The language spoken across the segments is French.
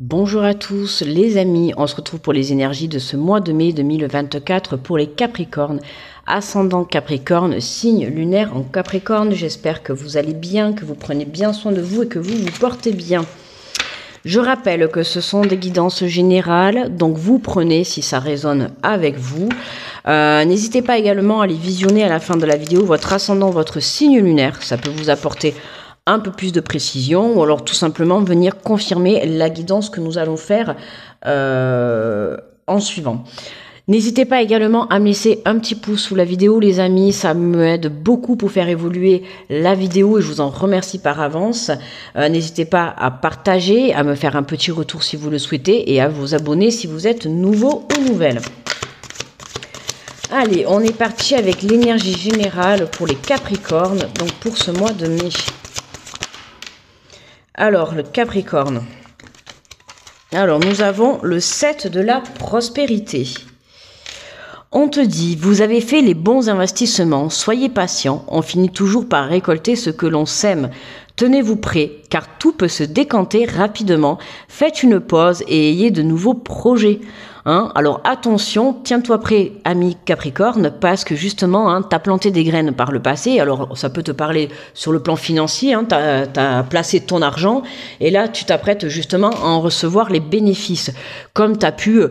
Bonjour à tous les amis, on se retrouve pour les énergies de ce mois de mai 2024 pour les Capricornes. Ascendant Capricorne, signe lunaire en Capricorne. J'espère que vous allez bien, que vous prenez bien soin de vous et que vous vous portez bien. Je rappelle que ce sont des guidances générales, donc vous prenez si ça résonne avec vous. N'hésitez pas également à les visionner à la fin de la vidéo, votre ascendant, votre signe lunaire, ça peut vous apporter un peu plus de précision ou alors tout simplement venir confirmer la guidance que nous allons faire en suivant. N'hésitez pas également à me laisser un petit pouce sous la vidéo les amis, ça m'aide beaucoup pour faire évoluer la vidéo et je vous en remercie par avance. N'hésitez pas à partager, à me faire un petit retour si vous le souhaitez et à vous abonner si vous êtes nouveau ou nouvelle. Allez, on est parti avec l'énergie générale pour les Capricornes, donc pour ce mois de mai. Alors, le Capricorne. Alors, nous avons le 7 de la prospérité. On te dit, vous avez fait les bons investissements, soyez patient, on finit toujours par récolter ce que l'on sème. Tenez-vous prêts, car tout peut se décanter rapidement. Faites une pause et ayez de nouveaux projets. Alors attention, tiens-toi prêt, ami Capricorne, parce que justement, tu as planté des graines par le passé. Alors ça peut te parler sur le plan financier, tu as placé ton argent et là tu t'apprêtes justement à en recevoir les bénéfices. Comme tu as pu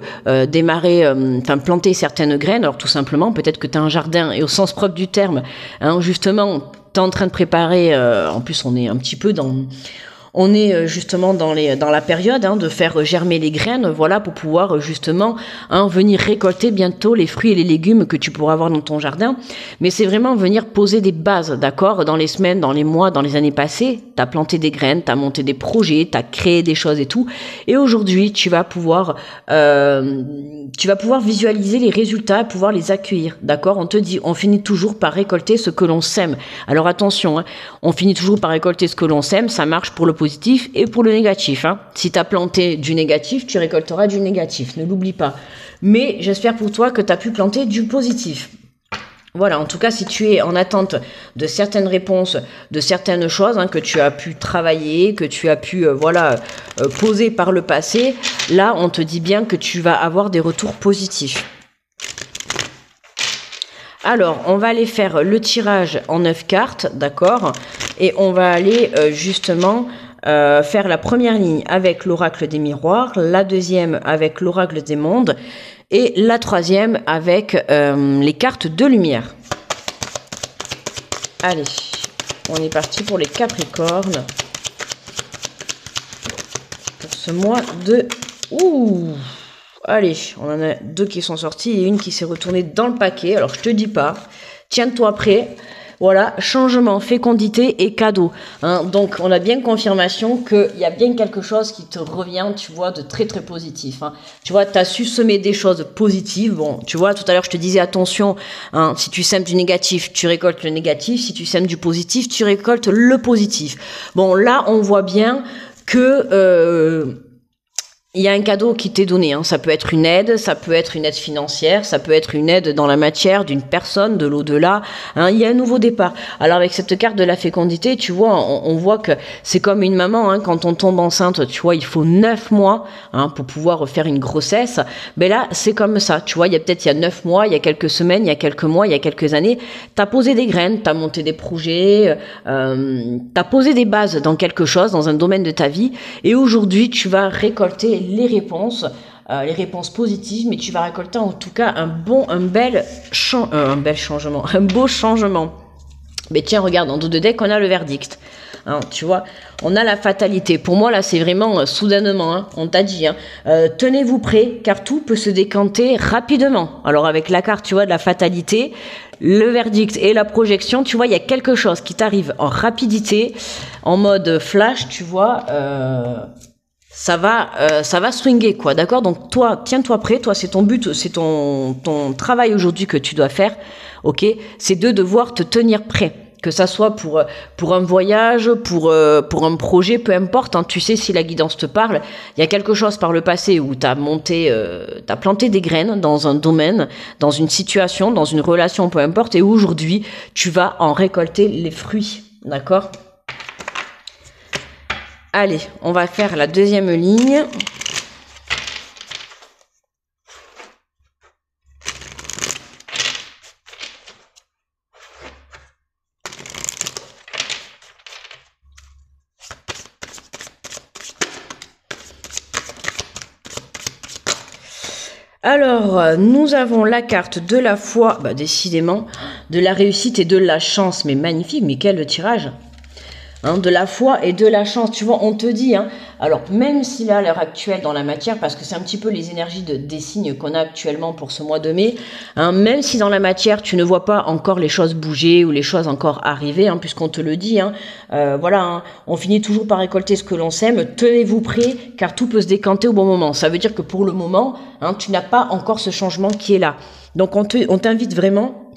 planter certaines graines, alors tout simplement, peut-être que tu as un jardin et au sens propre du terme, justement, tu es en train de préparer, en plus on est un petit peu dans... On est justement dans la période de faire germer les graines, voilà, pour pouvoir justement venir récolter bientôt les fruits et les légumes que tu pourras avoir dans ton jardin. Mais c'est vraiment venir poser des bases, d'accord? Dans les semaines, dans les mois, dans les années passées, tu as planté des graines, tu as monté des projets, tu as créé des choses et tout. Et aujourd'hui, tu vas pouvoir visualiser les résultats, pouvoir les accueillir, d'accord? On te dit, on finit toujours par récolter ce que l'on sème. Alors attention, on finit toujours par récolter ce que l'on sème, ça marche pour le positif et pour le négatif. Si tu as planté du négatif, tu récolteras du négatif, ne l'oublie pas. Mais j'espère pour toi que tu as pu planter du positif. Voilà, en tout cas, si tu es en attente de certaines réponses, de certaines choses que tu as pu travailler, que tu as pu poser par le passé, là, on te dit bien que tu vas avoir des retours positifs. Alors, on va aller faire le tirage en 9 cartes, d'accord? Et on va aller justement faire la première ligne avec l'oracle des miroirs, la deuxième avec l'oracle des mondes et la troisième avec les cartes de lumière. Allez, on est parti pour les Capricornes pour ce mois de... Allez, on en a deux qui sont sortis et une qui s'est retournée dans le paquet. Alors, je te dis pas, tiens-toi prêt. Voilà, changement, fécondité et cadeau. Donc, on a bien confirmation qu'il y a bien quelque chose qui te revient, tu vois, de très, très positif. Tu vois, tu as su semer des choses positives. Bon, tu vois, tout à l'heure, je te disais, attention, si tu sèmes du négatif, tu récoltes le négatif. Si tu sèmes du positif, tu récoltes le positif. Bon, là, on voit bien que... il y a un cadeau qui t'est donné, ça peut être une aide financière, ça peut être une aide dans la matière d'une personne, de l'au-delà, il y a un nouveau départ. Alors avec cette carte de la fécondité, tu vois, on voit que c'est comme une maman, quand on tombe enceinte, tu vois, il faut 9 mois pour pouvoir faire une grossesse, mais là, c'est comme ça, tu vois, il y a 9 mois, il y a quelques semaines, il y a quelques mois, il y a quelques années, t'as posé des graines, t'as monté des projets, t'as posé des bases dans quelque chose, dans un domaine de ta vie, et aujourd'hui, tu vas récolter les réponses positives, mais tu vas récolter en tout cas un beau changement. Mais tiens, regarde, en dos de deck, on a le verdict. Tu vois, on a la fatalité. Pour moi, là, c'est vraiment soudainement, on t'a dit, tenez-vous prêts, car tout peut se décanter rapidement. Alors, avec la carte, tu vois, de la fatalité, le verdict et la projection, tu vois, il y a quelque chose qui t'arrive en rapidité, en mode flash, tu vois, ça va swinger, quoi, d'accord? Donc toi, tiens-toi prêt, toi c'est ton but, c'est ton travail aujourd'hui que tu dois faire, ok? C'est de devoir te tenir prêt, que ça soit pour un voyage, pour un projet, peu importe, tu sais si la guidance te parle, il y a quelque chose par le passé où t'as planté des graines dans un domaine, dans une situation, dans une relation, peu importe, et aujourd'hui tu vas en récolter les fruits, d'accord? Allez, on va faire la deuxième ligne. Alors, nous avons la carte de la foi, bah, décidément, de la réussite et de la chance. Mais magnifique, mais quel tirage! Hein, de la foi et de la chance, tu vois, on te dit, hein, alors même si là, à l'heure actuelle, dans la matière, parce que c'est un petit peu les énergies des signes qu'on a actuellement pour ce mois de mai, hein, même si dans la matière, tu ne vois pas encore les choses bouger ou les choses encore arriver, hein, puisqu'on te le dit, hein, voilà, hein, on finit toujours par récolter ce que l'on sème, tenez-vous prêts, car tout peut se décanter au bon moment. Ça veut dire que pour le moment, hein, tu n'as pas encore ce changement qui est là. Donc on t'invite vraiment...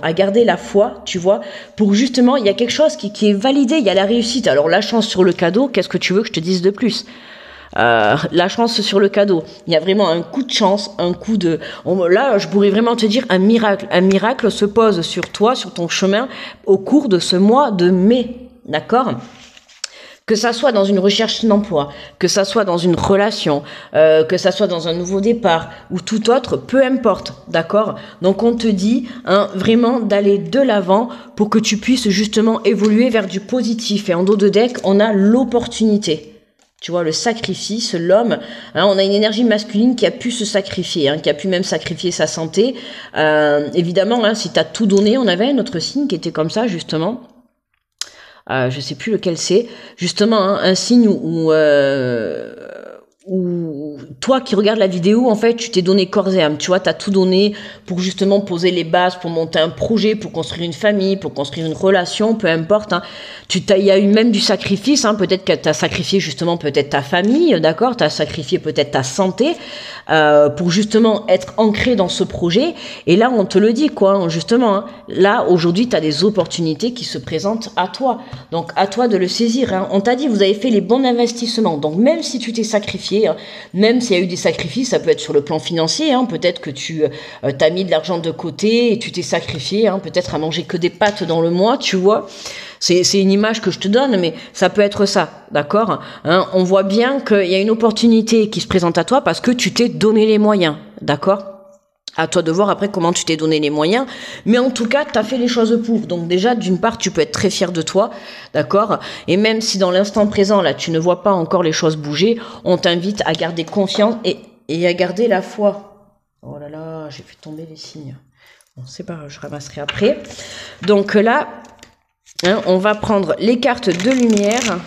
à garder la foi, tu vois, pour justement, il y a quelque chose qui est validé, il y a la réussite. Alors la chance sur le cadeau, qu'est-ce que tu veux que je te dise de plus? La chance sur le cadeau, il y a vraiment un coup de chance, un coup de... là, je pourrais vraiment te dire un miracle se pose sur toi, sur ton chemin, au cours de ce mois de mai, d'accord ? Que ça soit dans une recherche d'emploi, que ça soit dans une relation, que ça soit dans un nouveau départ ou tout autre, peu importe, d'accord? Donc on te dit hein, vraiment d'aller de l'avant pour que tu puisses justement évoluer vers du positif. Et en dos de deck, on a l'opportunité. Tu vois, le sacrifice, l'homme, hein, on a une énergie masculine qui a pu se sacrifier, hein, qui a pu même sacrifier sa santé. Évidemment, hein, si tu as tout donné, on avait un autre signe qui était comme ça, justement. Je sais plus lequel c'est, justement hein, un signe où toi qui regardes la vidéo, en fait, tu t'es donné corps et âme, tu vois, t'as tout donné pour justement poser les bases, pour monter un projet, pour construire une famille, pour construire une relation, peu importe, hein. Il y a eu même du sacrifice, hein, peut-être que t'as sacrifié justement peut-être ta famille, d'accord, t'as sacrifié peut-être ta santé, pour justement être ancré dans ce projet, et là, on te le dit, quoi, justement, hein, là, aujourd'hui, t'as des opportunités qui se présentent à toi, donc à toi de le saisir, hein. On t'a dit, vous avez fait les bons investissements, donc même si tu t'es sacrifié, hein, même s'il y a eu des sacrifices, ça peut être sur le plan financier, hein, peut-être que tu t'as mis de l'argent de côté et tu t'es sacrifié, hein, peut-être à manger que des pâtes dans le mois, tu vois. C'est une image que je te donne, mais ça peut être ça, d'accord, hein, on voit bien qu'il y a une opportunité qui se présente à toi parce que tu t'es donné les moyens, d'accord. À toi de voir après comment tu t'es donné les moyens, mais en tout cas, tu as fait les choses pour. Donc déjà, d'une part, tu peux être très fier de toi, d'accord? Et même si dans l'instant présent, là, tu ne vois pas encore les choses bouger, on t'invite à garder confiance et à garder la foi. Oh là là, j'ai fait tomber les signes. Bon, c'est pas grave, je ramasserai après. Donc là, hein, on va prendre les cartes de lumière.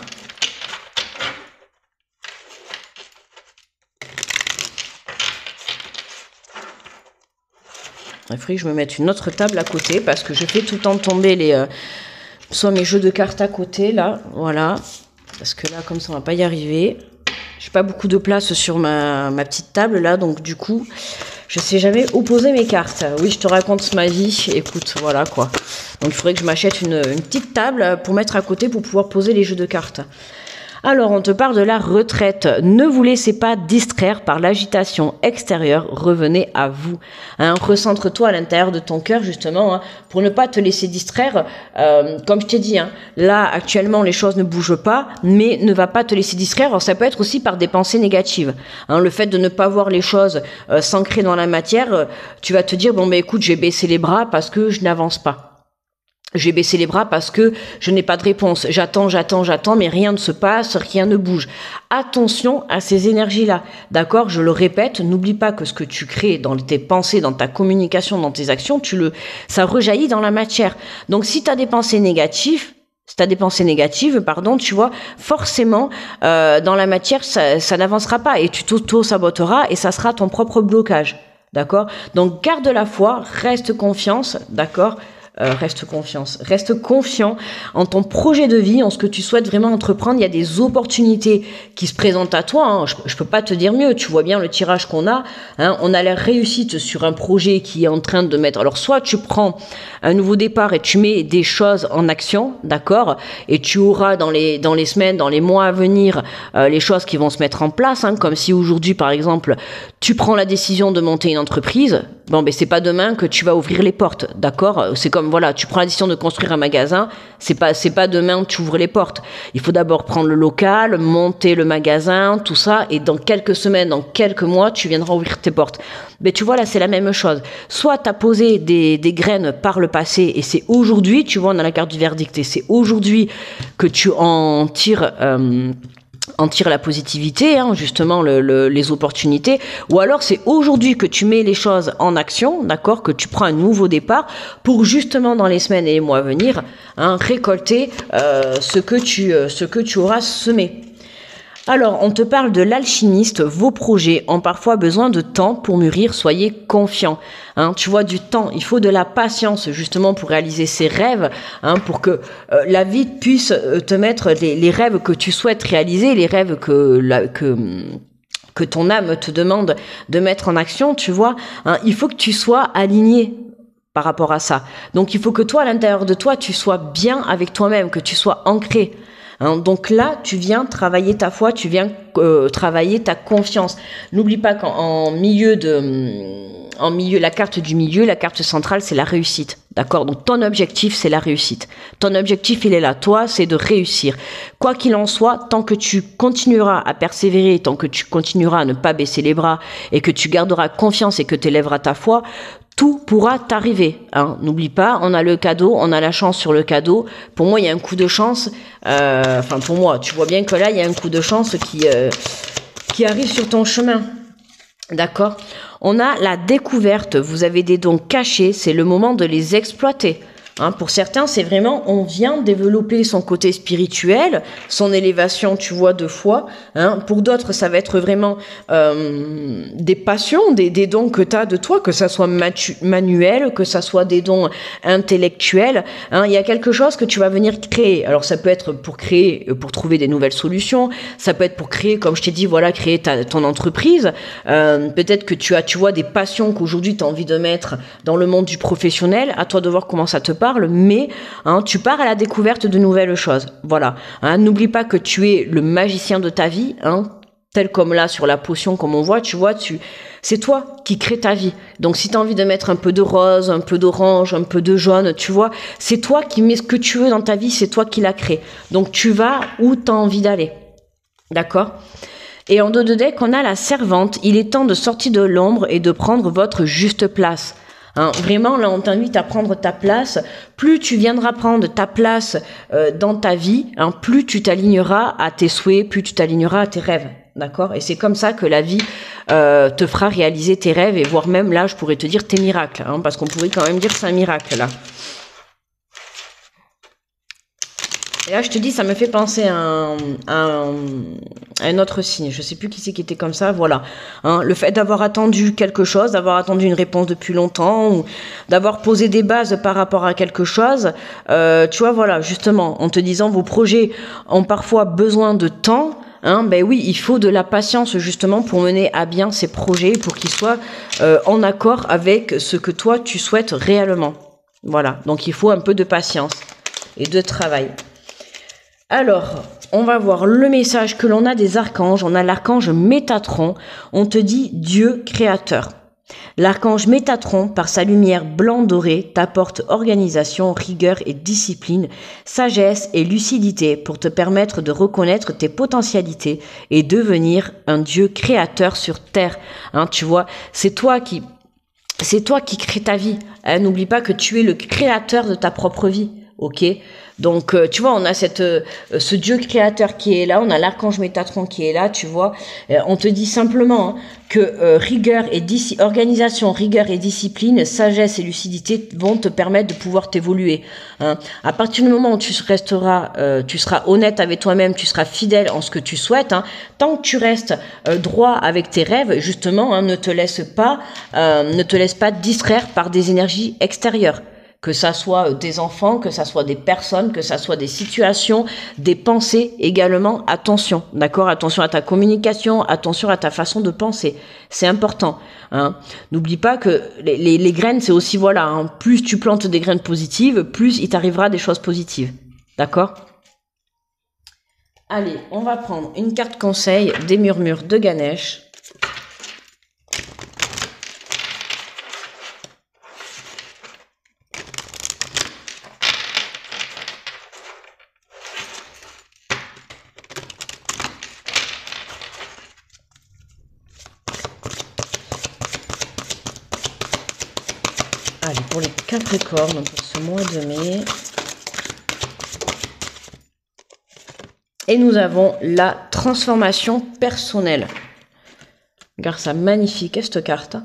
Il faudrait que je me mette une autre table à côté parce que je fais tout le temps tomber soit mes jeux de cartes à côté, là, voilà. Parce que là, comme ça, on va pas y arriver. J'ai pas beaucoup de place sur ma petite table, là, donc du coup, je sais jamais où poser mes cartes. Oui, je te raconte ma vie, écoute, voilà, quoi. Donc il faudrait que je m'achète une petite table pour mettre à côté pour pouvoir poser les jeux de cartes. Alors, on te parle de la retraite. Ne vous laissez pas distraire par l'agitation extérieure. Revenez à vous. Hein, recentre-toi à l'intérieur de ton cœur, justement, hein, pour ne pas te laisser distraire. Comme je t'ai dit, hein, là, actuellement, les choses ne bougent pas, mais ne va pas te laisser distraire. Alors, ça peut être aussi par des pensées négatives. Hein, le fait de ne pas voir les choses s'ancrer dans la matière, tu vas te dire, bon, ben écoute, je vais baisser les bras parce que je n'avance pas. J'ai baissé les bras parce que je n'ai pas de réponse. J'attends, mais rien ne se passe, rien ne bouge. Attention à ces énergies-là, d'accord? Je le répète, n'oublie pas que ce que tu crées dans tes pensées, dans ta communication, dans tes actions, ça rejaillit dans la matière. Donc si tu as des pensées négatives, tu vois, forcément, dans la matière, ça n'avancera pas et tu t'auto-saboteras et ça sera ton propre blocage, d'accord? Donc garde la foi, reste confiance, d'accord? Reste confiant en ton projet de vie, en ce que tu souhaites vraiment entreprendre. Il y a des opportunités qui se présentent à toi, hein. Je peux pas te dire mieux, tu vois bien le tirage qu'on a, hein. On a la réussite sur un projet qui est en train de mettre, alors soit tu prends un nouveau départ et tu mets des choses en action, d'accord, et tu auras dans les semaines, dans les mois à venir, les choses qui vont se mettre en place, hein. Comme si aujourd'hui par exemple tu prends la décision de monter une entreprise, bon ben c'est pas demain que tu vas ouvrir les portes, d'accord, c'est comme voilà, tu prends la décision de construire un magasin, c'est pas demain que tu ouvres les portes. Il faut d'abord prendre le local, monter le magasin, tout ça, et dans quelques semaines, dans quelques mois, tu viendras ouvrir tes portes. Mais tu vois, là, c'est la même chose. Soit tu as posé des graines par le passé, et c'est aujourd'hui, tu vois, on a la carte du verdict, et c'est aujourd'hui que tu en tires en tire la positivité, hein, justement les opportunités, ou alors c'est aujourd'hui que tu mets les choses en action, d'accord, que tu prends un nouveau départ pour justement dans les semaines et les mois à venir, hein, récolter ce que tu auras semé. Alors, on te parle de l'alchimiste. Vos projets ont parfois besoin de temps pour mûrir. Soyez confiants. Hein, tu vois, du temps. Il faut de la patience, justement, pour réaliser ses rêves, hein, pour que la vie puisse te mettre les rêves que tu souhaites réaliser, les rêves que ton âme te demande de mettre en action, tu vois. Hein, il faut que tu sois aligné par rapport à ça. Donc, il faut que toi, à l'intérieur de toi, tu sois bien avec toi-même, que tu sois ancré. Hein, donc là, tu viens travailler ta foi, tu viens travailler ta confiance. N'oublie pas qu'en milieu, la carte du milieu, la carte centrale, c'est la réussite. D'accord? Donc ton objectif, c'est la réussite. Ton objectif, il est là. Toi, c'est de réussir. Quoi qu'il en soit, tant que tu continueras à persévérer, tant que tu continueras à ne pas baisser les bras et que tu garderas confiance et que tu élèveras ta foi, tout pourra t'arriver. Hein. N'oublie pas, on a le cadeau, on a la chance sur le cadeau. Pour moi, il y a un coup de chance. Enfin, pour moi, tu vois bien que là, il y a un coup de chance qui arrive sur ton chemin. D'accord? On a la découverte. Vous avez des dons cachés. C'est le moment de les exploiter. Hein, pour certains, c'est vraiment, on vient développer son côté spirituel, son élévation, tu vois, de foi. Hein. Pour d'autres, ça va être vraiment des passions, des dons que tu as de toi, que ça soit manuel, que ça soit des dons intellectuels. Hein. Il y a quelque chose que tu vas venir créer. Alors, ça peut être pour créer, pour trouver des nouvelles solutions. Ça peut être pour créer, comme je t'ai dit, voilà, créer ton entreprise. Peut-être que tu vois, des passions qu'aujourd'hui tu as envie de mettre dans le monde du professionnel. À toi de voir comment ça te parle, mais hein, tu pars à la découverte de nouvelles choses. Voilà. Hein, n'oublie pas que tu es le magicien de ta vie, hein, tel comme là sur la potion, comme on voit, tu vois, c'est toi qui crée ta vie. Donc si tu as envie de mettre un peu de rose, un peu d'orange, un peu de jaune, tu vois, c'est toi qui mets ce que tu veux dans ta vie, c'est toi qui l'as créé. Donc tu vas où tu as envie d'aller. D'accord ? Et en dos de deck, on a la servante. Il est temps de sortir de l'ombre et de prendre votre juste place. Hein, vraiment, là, on t'invite à prendre ta place. Plus tu viendras prendre ta place dans ta vie, hein, plus tu t'aligneras à tes souhaits, plus tu t'aligneras à tes rêves. D'accord? Et c'est comme ça que la vie te fera réaliser tes rêves et voire même, là, je pourrais te dire tes miracles. Hein, parce qu'on pourrait quand même dire que c'est un miracle, là. Et là, je te dis, ça me fait penser à un autre signe. Je sais plus qui c'est qui était comme ça, voilà. Hein, le fait d'avoir attendu quelque chose, d'avoir attendu une réponse depuis longtemps, ou d'avoir posé des bases par rapport à quelque chose, tu vois, voilà, justement, en te disant, vos projets ont parfois besoin de temps. Hein, ben oui, il faut de la patience justement pour mener à bien ces projets, pour qu'ils soient en accord avec ce que toi, tu souhaites réellement. Voilà, donc il faut un peu de patience et de travail. Alors, on va voir le message que l'on a des archanges. On a l'archange Métatron. On te dit Dieu créateur. L'archange Métatron, par sa lumière blanc-doré, t'apporte organisation, rigueur et discipline, sagesse et lucidité pour te permettre de reconnaître tes potentialités et devenir un Dieu créateur sur terre. Hein, tu vois, c'est toi qui crée ta vie. Hein, n'oublie pas que tu es le créateur de ta propre vie. Ok, donc tu vois, on a ce Dieu créateur qui est là, on a l'archange Métatron qui est là, tu vois. On te dit simplement hein, que organisation, rigueur et discipline, sagesse et lucidité vont te permettre de pouvoir t'évoluer. Hein. À partir du moment où tu seras honnête avec toi-même, tu seras fidèle en ce que tu souhaites. Hein, tant que tu restes droit avec tes rêves, justement, hein, ne te laisse pas distraire par des énergies extérieures. Que ça soit des enfants, que ça soit des personnes, que ça soit des situations, des pensées également. Attention, d'accord? Attention à ta communication, attention à ta façon de penser. C'est important. Hein. N'oublie pas que les graines, c'est aussi, voilà, hein, plus tu plantes des graines positives, plus il t'arrivera des choses positives. D'accord? Allez, on va prendre une carte conseil des murmures de Ganesh. Allez, pour les Capricornes, pour ce mois de mai. Et nous avons la transformation personnelle. Regarde ça, magnifique, cette carte.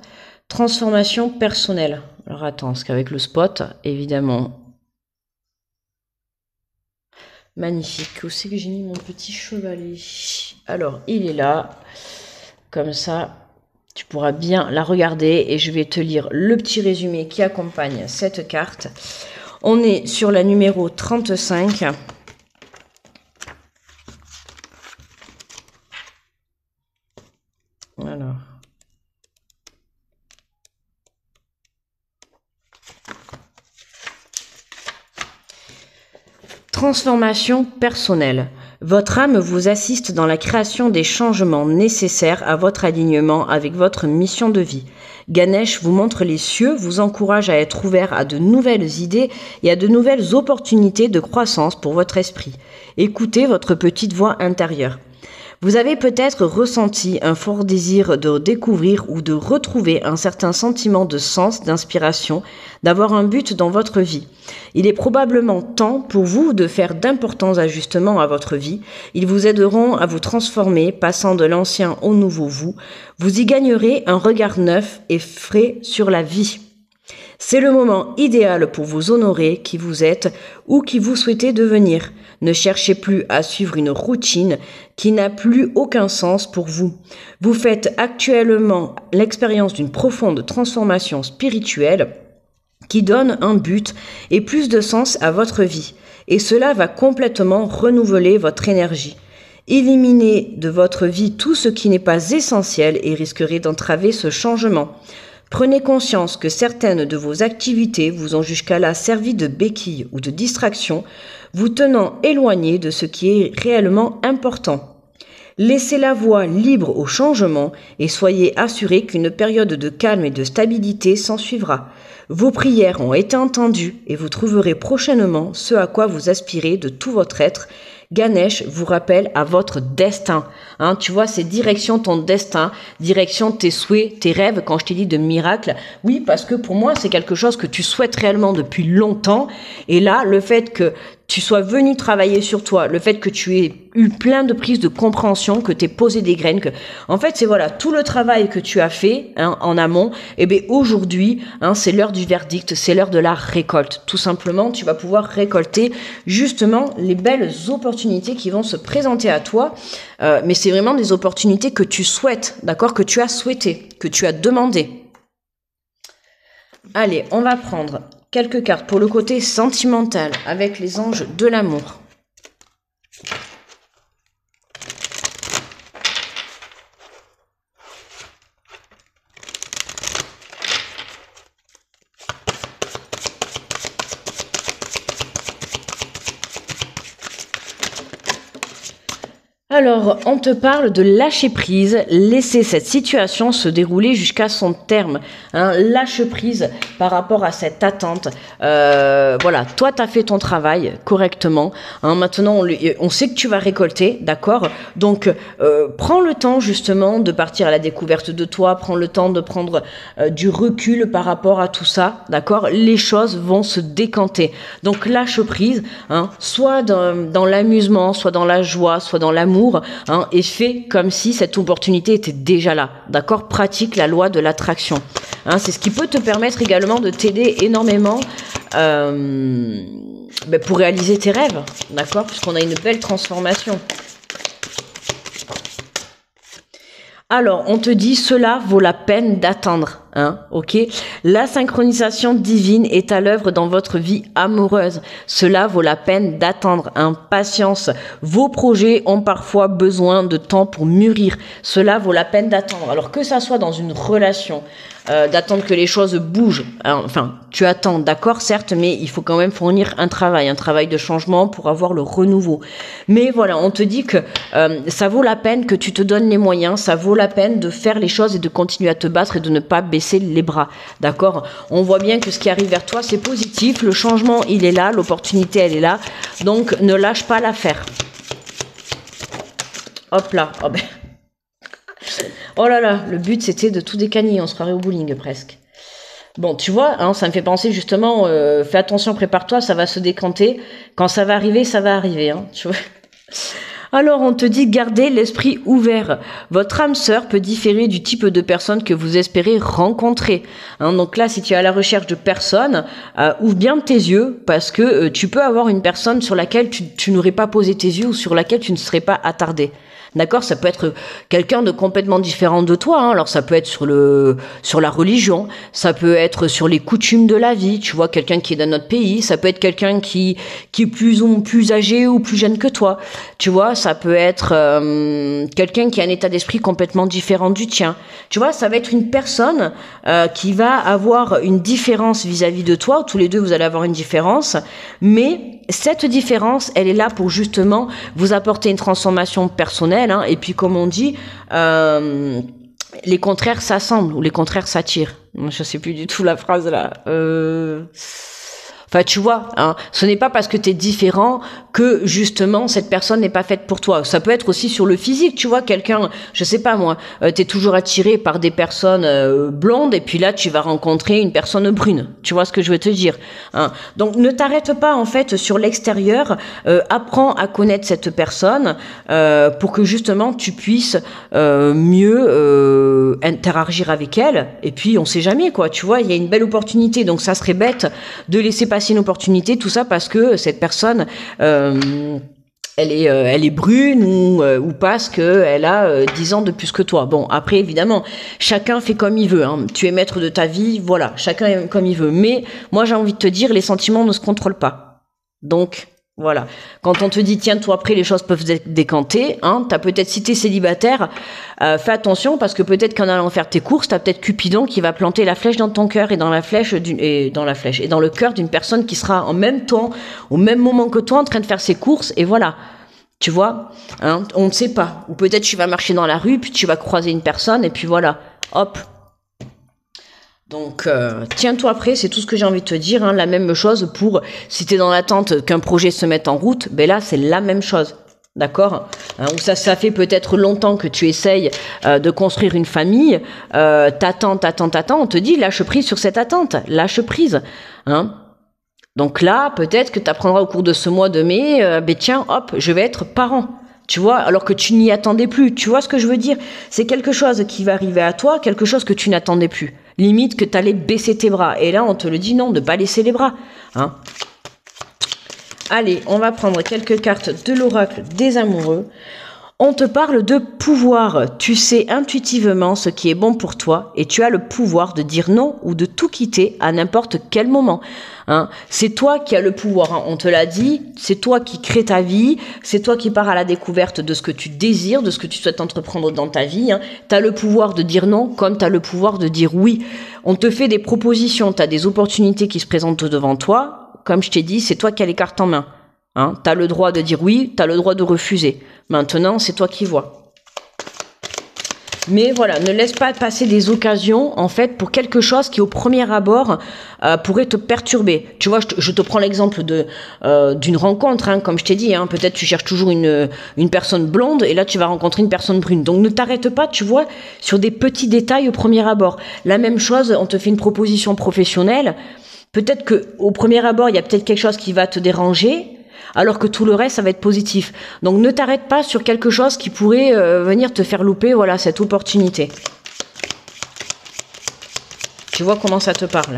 Transformation personnelle. Alors attends, parce qu'avec le spot, évidemment. Magnifique. Où c'est que j'ai mis mon petit chevalet? Alors, il est là. Comme ça, tu pourras bien la regarder. Et je vais te lire le petit résumé qui accompagne cette carte. On est sur la numéro 35. Alors. Transformation personnelle. Votre âme vous assiste dans la création des changements nécessaires à votre alignement avec votre mission de vie. Ganesh vous montre les cieux, vous encourage à être ouvert à de nouvelles idées et à de nouvelles opportunités de croissance pour votre esprit. Écoutez votre petite voix intérieure. Vous avez peut-être ressenti un fort désir de découvrir ou de retrouver un certain sentiment de sens, d'inspiration, d'avoir un but dans votre vie. Il est probablement temps pour vous de faire d'importants ajustements à votre vie. Ils vous aideront à vous transformer, passant de l'ancien au nouveau vous. Vous y gagnerez un regard neuf et frais sur la vie. C'est le moment idéal pour vous honorer qui vous êtes ou qui vous souhaitez devenir. Ne cherchez plus à suivre une routine qui n'a plus aucun sens pour vous. Vous faites actuellement l'expérience d'une profonde transformation spirituelle qui donne un but et plus de sens à votre vie. Et cela va complètement renouveler votre énergie. Éliminez de votre vie tout ce qui n'est pas essentiel et risquerait d'entraver ce changement. Prenez conscience que certaines de vos activités vous ont jusqu'à là servi de béquille ou de distraction, vous tenant éloigné de ce qui est réellement important. Laissez la voie libre au changement et soyez assurés qu'une période de calme et de stabilité s'ensuivra. Vos prières ont été entendues et vous trouverez prochainement ce à quoi vous aspirez de tout votre être. Ganesh vous rappelle à votre destin. Hein, tu vois, c'est direction ton destin, direction tes souhaits, tes rêves. Quand je t'ai dit de miracle, oui, parce que pour moi, c'est quelque chose que tu souhaites réellement depuis longtemps. Et là, le fait que tu sois venu travailler sur toi, le fait que tu aies eu plein de prises de compréhension, que tu aies posé des graines, que, en fait, c'est voilà, tout le travail que tu as fait en amont, et bien aujourd'hui, c'est l'heure du verdict, c'est l'heure de la récolte. Tout simplement, tu vas pouvoir récolter justement les belles opportunités qui vont se présenter à toi, mais c'est vraiment des opportunités que tu souhaites, d'accord, que tu as souhaité, que tu as demandé. Allez, on va prendre quelques cartes pour le côté sentimental avec les anges de l'amour. Alors, on te parle de lâcher prise, laisser cette situation se dérouler jusqu'à son terme. Lâche prise par rapport à cette attente. Voilà, toi, tu as fait ton travail correctement. Maintenant, on sait que tu vas récolter, d'accord? Donc, prends le temps justement de partir à la découverte de toi. Prends le temps de prendre du recul par rapport à tout ça, d'accord? Les choses vont se décanter. Donc, lâche prise, soit dans l'amusement, soit dans la joie, soit dans l'amour. Et fais comme si cette opportunité était déjà là, d'accord? Pratique la loi de l'attraction. C'est ce qui peut te permettre également de t'aider énormément pour réaliser tes rêves, d'accord? Puisqu'on a une belle transformation. Alors, on te dit, cela vaut la peine d'attendre, ok? La synchronisation divine est à l'œuvre dans votre vie amoureuse. Cela vaut la peine d'attendre, patience. Vos projets ont parfois besoin de temps pour mûrir. Cela vaut la peine d'attendre. Alors, que ça soit dans une relation, d'attendre que les choses bougent. Tu attends, d'accord, certes, mais il faut quand même fournir un travail de changement pour avoir le renouveau. Mais voilà, on te dit que ça vaut la peine que tu te donnes les moyens, ça vaut la peine de faire les choses et de continuer à te battre et de ne pas baisser les bras, d'accord? On voit bien que ce qui arrive vers toi, c'est positif, le changement, il est là, l'opportunité, elle est là, donc ne lâche pas l'affaire. Hop là, oh ben... Oh là là, le but c'était de tout décaniller, on se croirait au bowling presque. Bon, tu vois, ça me fait penser justement, fais attention, prépare-toi, ça va se décanter. Quand ça va arriver, tu vois. Alors, on te dit garder l'esprit ouvert. Votre âme sœur peut différer du type de personne que vous espérez rencontrer. Hein, donc là, si tu es à la recherche de personnes, ouvre bien tes yeux parce que tu peux avoir une personne sur laquelle tu n'aurais pas posé tes yeux ou sur laquelle tu ne serais pas attardé. D'accord, ça peut être quelqu'un de complètement différent de toi. Hein. Alors ça peut être sur la religion, ça peut être sur les coutumes de la vie. Tu vois, quelqu'un qui est dans notre pays, ça peut être quelqu'un qui est plus âgé ou plus jeune que toi. Tu vois, ça peut être quelqu'un qui a un état d'esprit complètement différent du tien. Tu vois, ça va être une personne qui va avoir une différence vis-à-vis de toi. Tous les deux, vous allez avoir une différence, mais cette différence, elle est là pour justement vous apporter une transformation personnelle. Hein, et puis, comme on dit, les contraires s'assemblent ou les contraires s'attirent. Je sais plus du tout la phrase là. Enfin, tu vois, hein, ce n'est pas parce que tu es différent que, justement, cette personne n'est pas faite pour toi. Ça peut être aussi sur le physique, tu vois, quelqu'un, je sais pas moi, tu es toujours attiré par des personnes blondes et puis là, tu vas rencontrer une personne brune. Tu vois ce que je veux te dire, hein. Donc, ne t'arrête pas, en fait, sur l'extérieur. Apprends à connaître cette personne pour que, justement, tu puisses mieux interagir avec elle. Et puis, on sait jamais, quoi. Tu vois, il y a une belle opportunité. Donc, ça serait bête de laisser passer une opportunité, tout ça parce que cette personne elle est brune ou parce que elle a 10 ans de plus que toi. Bon, après évidemment, chacun fait comme il veut, hein. Tu es maître de ta vie, voilà, chacun est comme il veut. Mais moi j'ai envie de te dire, les sentiments ne se contrôlent pas. Donc voilà, quand on te dit tiens toi après les choses peuvent décanter, hein, t'as peut-être si t'es célibataire, fais attention parce que peut-être qu'en allant faire tes courses, t'as peut-être Cupidon qui va planter la flèche dans ton cœur et dans le cœur d'une personne qui sera en même temps, au même moment que toi en train de faire ses courses et voilà. Tu vois, hein, on ne sait pas. Ou peut-être tu vas marcher dans la rue puis tu vas croiser une personne et puis voilà, hop. Donc, tiens-toi prêt, c'est tout ce que j'ai envie de te dire. Hein, la même chose pour, si tu es dans l'attente qu'un projet se mette en route, ben là, c'est la même chose. D'accord, hein, ou ça fait peut-être longtemps que tu essayes de construire une famille, t'attends, on te dit lâche prise sur cette attente, lâche prise. Hein. Donc là, peut-être que tu apprendras au cours de ce mois de mai, ben tiens, hop, je vais être parent. Tu vois, alors que tu n'y attendais plus. Tu vois ce que je veux dire? C'est quelque chose qui va arriver à toi, quelque chose que tu n'attendais plus. Limite que tu allais baisser tes bras. Et là, on te le dit non, de pas laisser les bras. Hein. Allez, on va prendre quelques cartes de l'oracle des amoureux. On te parle de pouvoir. Tu sais intuitivement ce qui est bon pour toi et tu as le pouvoir de dire non ou de tout quitter à n'importe quel moment. Hein. C'est toi qui as le pouvoir, hein. On te l'a dit, c'est toi qui crée ta vie, c'est toi qui pars à la découverte de ce que tu désires, de ce que tu souhaites entreprendre dans ta vie. Hein. Tu as le pouvoir de dire non comme tu as le pouvoir de dire oui. On te fait des propositions, tu as des opportunités qui se présentent devant toi. Comme je t'ai dit, c'est toi qui as les cartes en main. Hein, t'as le droit de dire oui, t'as le droit de refuser. Maintenant, c'est toi qui vois. Mais voilà, ne laisse pas passer des occasions, en fait, pour quelque chose qui, au premier abord, pourrait te perturber. Tu vois, je te prends l'exemple d'une rencontre, hein, comme je t'ai dit. Hein, peut-être tu cherches toujours une personne blonde, et là, tu vas rencontrer une personne brune. Donc, ne t'arrête pas, tu vois, sur des petits détails au premier abord. La même chose, on te fait une proposition professionnelle. Peut-être qu'au premier abord, il y a peut-être quelque chose qui va te déranger, alors que tout le reste, ça va être positif. Donc, ne t'arrête pas sur quelque chose qui pourrait venir te faire louper, voilà, cette opportunité. Tu vois comment ça te parle?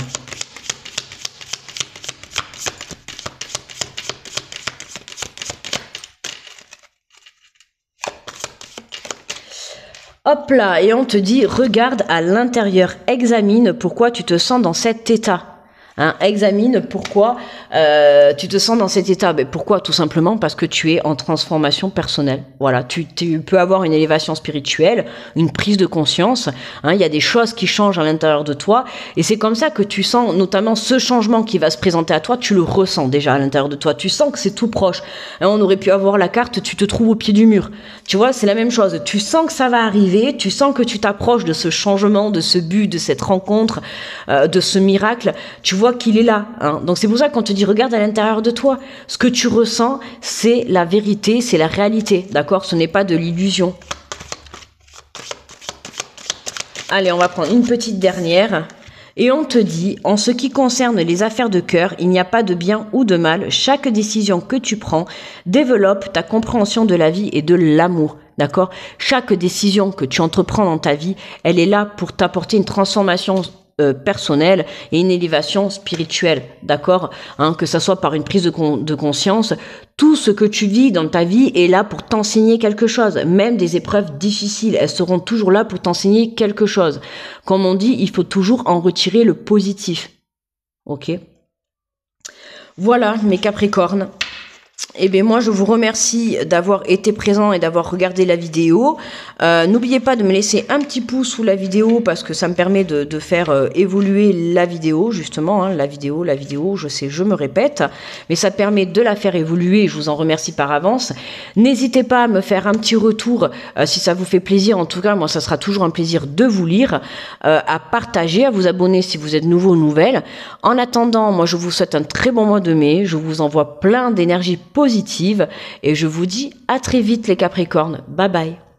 Hop là, et on te dit, regarde à l'intérieur, examine pourquoi tu te sens dans cet état. Hein, examine pourquoi tu te sens dans cet état. Ben, pourquoi? Tout simplement parce que tu es en transformation personnelle. Voilà, tu peux avoir une élévation spirituelle, une prise de conscience. Hein, il y a des choses qui changent à l'intérieur de toi. Et c'est comme ça que tu sens notamment ce changement qui va se présenter à toi. Tu le ressens déjà à l'intérieur de toi. Tu sens que c'est tout proche. Hein, on aurait pu avoir la carte, tu te trouves au pied du mur. Tu vois, c'est la même chose. Tu sens que ça va arriver. Tu sens que tu t'approches de ce changement, de ce but, de cette rencontre, de ce miracle. Tu vois qu'il est là. Hein. Donc c'est pour ça qu'on te dit regarde à l'intérieur de toi. Ce que tu ressens, c'est la vérité, c'est la réalité. D'accord? Ce n'est pas de l'illusion. Allez, on va prendre une petite dernière. Et on te dit, en ce qui concerne les affaires de cœur, il n'y a pas de bien ou de mal. Chaque décision que tu prends développe ta compréhension de la vie et de l'amour. D'accord? Chaque décision que tu entreprends dans ta vie, elle est là pour t'apporter une transformation personnelle et une élévation spirituelle, d'accord, hein, que ça soit par une prise de conscience. Tout ce que tu vis dans ta vie est là pour t'enseigner quelque chose. Même des épreuves difficiles, elles seront toujours là pour t'enseigner quelque chose. Comme on dit, il faut toujours en retirer le positif. Ok? Voilà mes Capricornes. Eh bien moi je vous remercie d'avoir été présent et d'avoir regardé la vidéo. N'oubliez pas de me laisser un petit pouce sous la vidéo parce que ça me permet de faire évoluer la vidéo justement, hein, la vidéo, je sais, je me répète, mais ça permet de la faire évoluer et je vous en remercie par avance. N'hésitez pas à me faire un petit retour si ça vous fait plaisir, en tout cas moi ça sera toujours un plaisir de vous lire, à partager, à vous abonner si vous êtes nouveau ou nouvelle. En attendant, moi je vous souhaite un très bon mois de mai, je vous envoie plein d'énergie positive et je vous dis à très vite les Capricornes. Bye bye.